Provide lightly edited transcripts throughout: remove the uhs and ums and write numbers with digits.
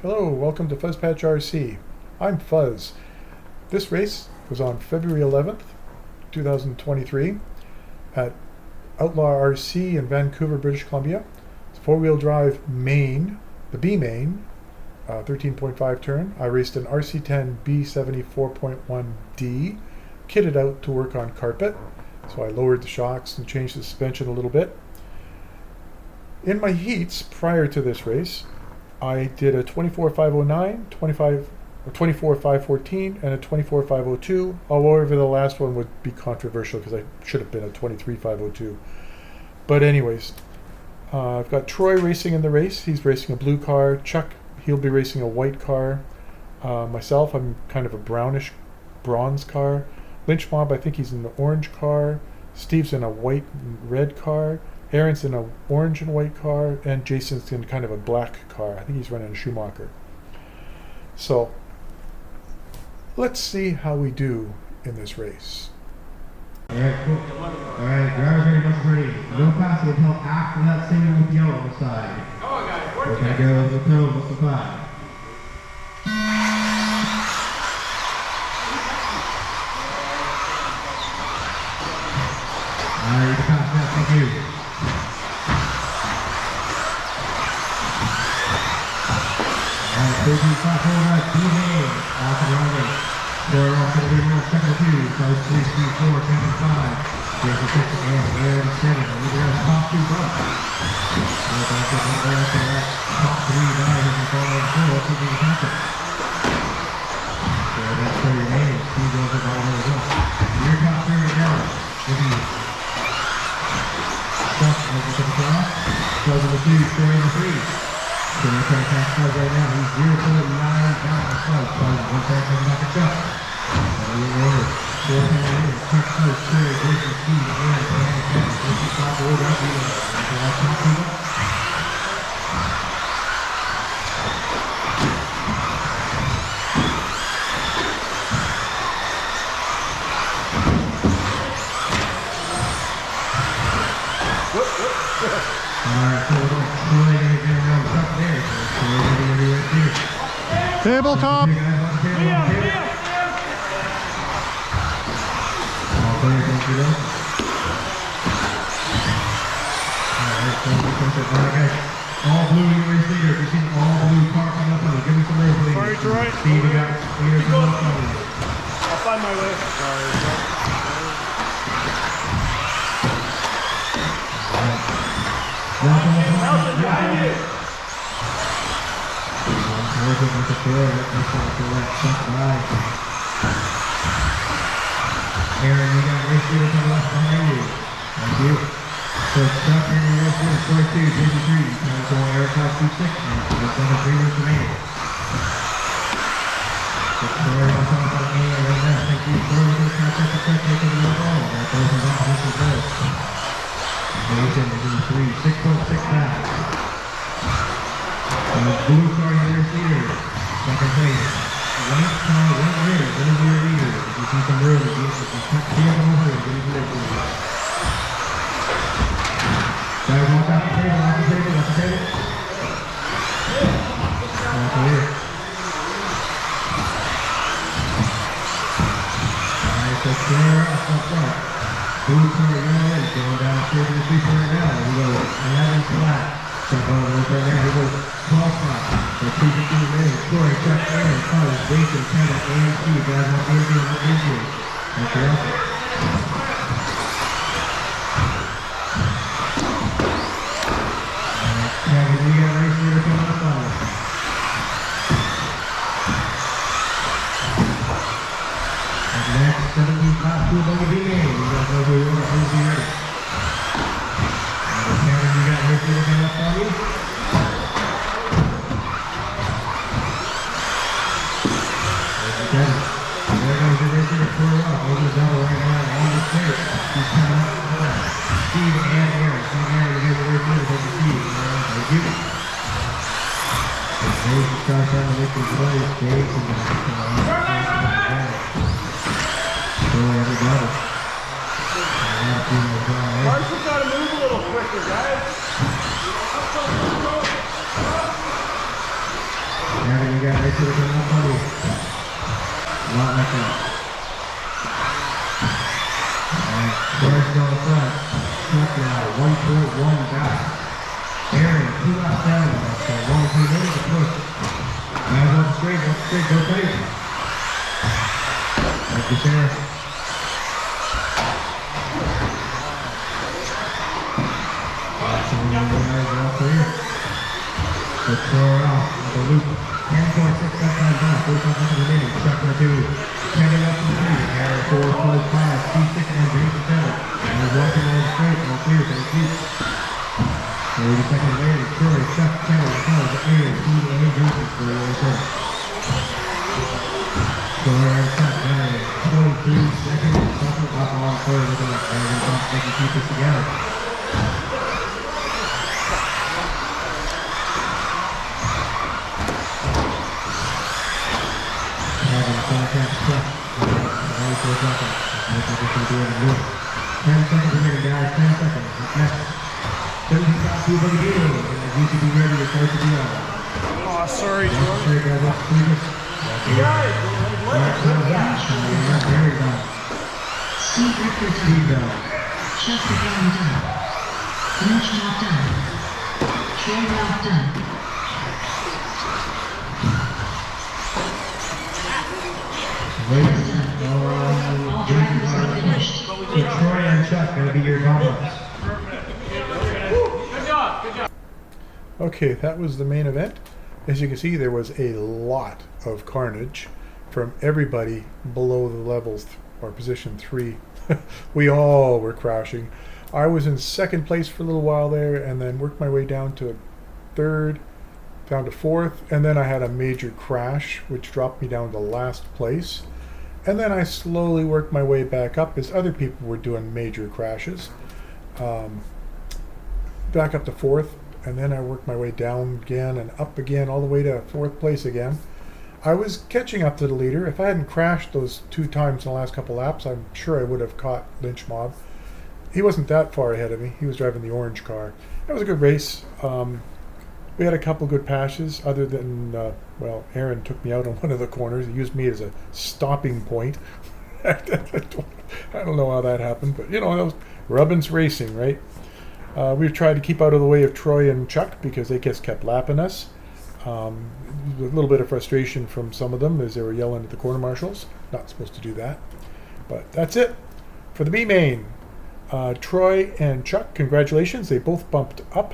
Hello, welcome to Fuzzpatch RC. I'm Fuzz. This race was on February 11th, 2023 at Outlaw RC in Vancouver, British Columbia. It's four-wheel drive main, the B main, 13.5 turn. I raced an RC10 B70 4.1D, kitted out to work on carpet. So I lowered the shocks and changed the suspension a little bit. In my heats prior to this race, I did a 24.509, 24.514, and a 24.502. However, the last one would be controversial because I should have been a 23.502. But anyways, I've got Troy racing in the race. He's racing a blue car. Chuck, he'll be racing a white car. Myself, I'm kind of a brownish bronze car. Lynch Mob, I think he's in the orange car. Steve's in a white and red car. Aaron's in an orange and white car, and Jason's in kind of a black car. I think he's running a Schumacher. So, let's see how we do in this race. Alright, cool. Alright, drivers ready, buses ready. No passing until after that signal with yellow on the side. Oh, guys, work Okay, go, the code, what's the flag? Alright, you can pass that, thank you. Alright, 13, 5, 4, right, two game. Off the running. They're off to the leader, second two. Close 3, 4, 10, 5. Jason 6, and Aaron 7. Leader has top two bucks. Alright, back up one there after that. Top three guys in the corner of the floor. Let's see if we can catch it. So that's 30 remaining. Two goes up all the way up. Your top three right now. Give me. Chuck over to the top. Goes to the two, Troy in the three. So we're trying to catch Fuzz right now. He's 0.9 down to Fuzz. Fuzz, one time coming back to Chuck. Over. 4 minutes. Chuck, Fuzz, Troy, Jason, Steve, Aaron, and Kevin. This is top order up. So that's top two. Alright, so we're going to Troy going to get around Chuck there. So Troy going to be right there. Tabletop! All clear, thank you though. Alright, so we're going to alright guys. All blue in the race leader. If you see all blue car coming up on you, give me some room please. Sorry, Troy. Steve, you got leader coming up on you. I'll find my way. Welcome, Nelson, behind you. Working with the floor, let's go to that Chuck by. Aaron, you got race leader coming up behind you. Thank you. So Chuck in your race leader, Troy 2, Jason 3. Time to go Eric 526, and it's on the 3 minutes remaining. So Troy on top of the game right now. Thank you. Troy, we're going to catch up the Chuck, making the ball. That goes in that position as well. Jason is in 3, 6.6 back. Blue car in your leader, second place. White car, white red, what is your leader? If you see some room, if you cut here over, give me the leader. Guys, walk off the table, off the table, off the table. All clear. Alright, so clear up front. Blue car, yellow red, going down straight to the sweeper right now. We go 11 flat. Chuck over right there, he goes 12 spot. So 2 minutes. Troy, Chuck, Aaron, Fuzz, Jason, Kevin, and Steve. Guys, want anything, want anything. That's your answer. Kevin, you got a race leader coming up on us. Up next, 17 class 2 buggy B-Man. You guys know who you are, who's you ready? Kevin, you got a race leader coming up on you? There goes your racer to pull up over the double right now on the straight. He's coming up to the Steve and Aaron. Steve and Aaron, you guys are race leaders over Steve. Thank you. Jason starts on the liquid place. Jason. So everybody. Marshall's got to move a little quicker, guys. should have been up on you. Not like that. Alright, Troy's on the front. Chuck now, 1.1 back. Aaron, 2 laps down. That's 1 2 minutes to push. Guys up straight, go tight. Thank you, Sarah. Let's throw her out with the loop. 10.6 seconds left, 45 seconds remaining. Chuck number 2. Kevin up to 3. Aaron 4, 5, 2, 6, and 8 to 7. And he's walking on the straight, all clear, thank you. 30 seconds remaining. Troy, Chuck, Kevin, Charles, Aaron, T, and Jason for the return. Troy and Chuck, 23 seconds. Chuck up on third. Look at that. Aaron and they can keep this together. Chuck. 10 seconds remaining, guys. 10 seconds. Next. 70 top 2 for the game. And you should be ready to start the deal. Oh, sorry, Troy. Straight, guys. Up to you. Guys, Very done. Speed record Speed done. done. Chuck the ground done. Lynch mob done. Troy mob done. All drivers are finished. So Troy and Chuck going to be your compliments. Good job, good job. Okay, that was the main event. As you can see, there was a lot of carnage from everybody below the levels or position 3. We all were crashing. I was in second place for a little while there and then worked my way down to third, down to fourth, and then I had a major crash which dropped me down to last place. And then I slowly worked my way back up as other people were doing major crashes. Back up to fourth, and then I worked my way down again and up again all the way to fourth place again. I was catching up to the leader. If I hadn't crashed those 2 times in the last couple laps, I'm sure I would have caught Lynch Mob. He wasn't that far ahead of me. He was driving the orange car. It was a good race. We had a couple good passes other than, well, Aaron took me out on one of the corners. He used me as a stopping point. I don't know how that happened, but, you know, that was Rubbin's racing, right? We've tried to keep out of the way of Troy and Chuck because they just kept lapping us. A little bit of frustration from some of them as they were yelling at the corner marshals. Not supposed to do that. But that's it for the B main. Troy and Chuck, congratulations. They both bumped up.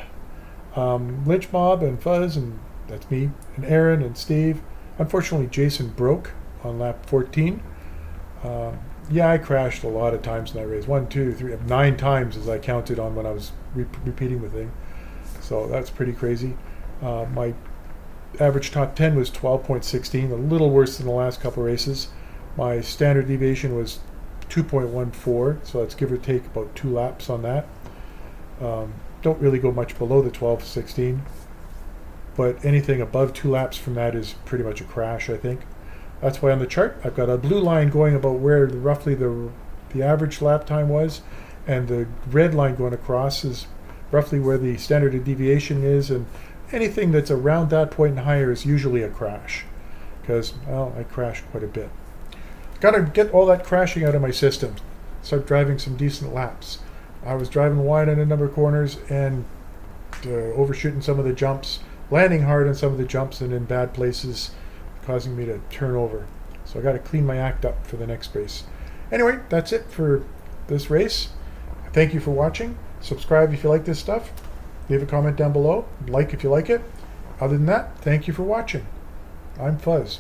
Lynch Mob and Fuzz, and that's me, and Aaron and Steve. Unfortunately, Jason broke on lap 14. Yeah, I crashed a lot of times in that race. 1, 2, 3, 9 times as I counted on when I was repeating the thing. So that's pretty crazy. My average top 10 was 12.16, a little worse than the last couple races. My standard deviation was 2.14, so that's give or take about 2 laps on that. Don't really go much below the 12.16, but anything above 2 laps from that is pretty much a crash, I think. That's why on the chart I've got a blue line going about where roughly the average lap time was, and the red line going across is roughly where the standard deviation is, and anything that's around that point and higher is usually a crash, because, well, I crash quite a bit. Got to get all that crashing out of my system, start driving some decent laps. I was driving wide on a number of corners and overshooting some of the jumps, landing hard on some of the jumps and in bad places, causing me to turn over. So I got to clean my act up for the next race. Anyway, that's it for this race. Thank you for watching. Subscribe if you like this stuff. Leave a comment down below. Like if you like it. Other than that, thank you for watching. I'm Fuzz.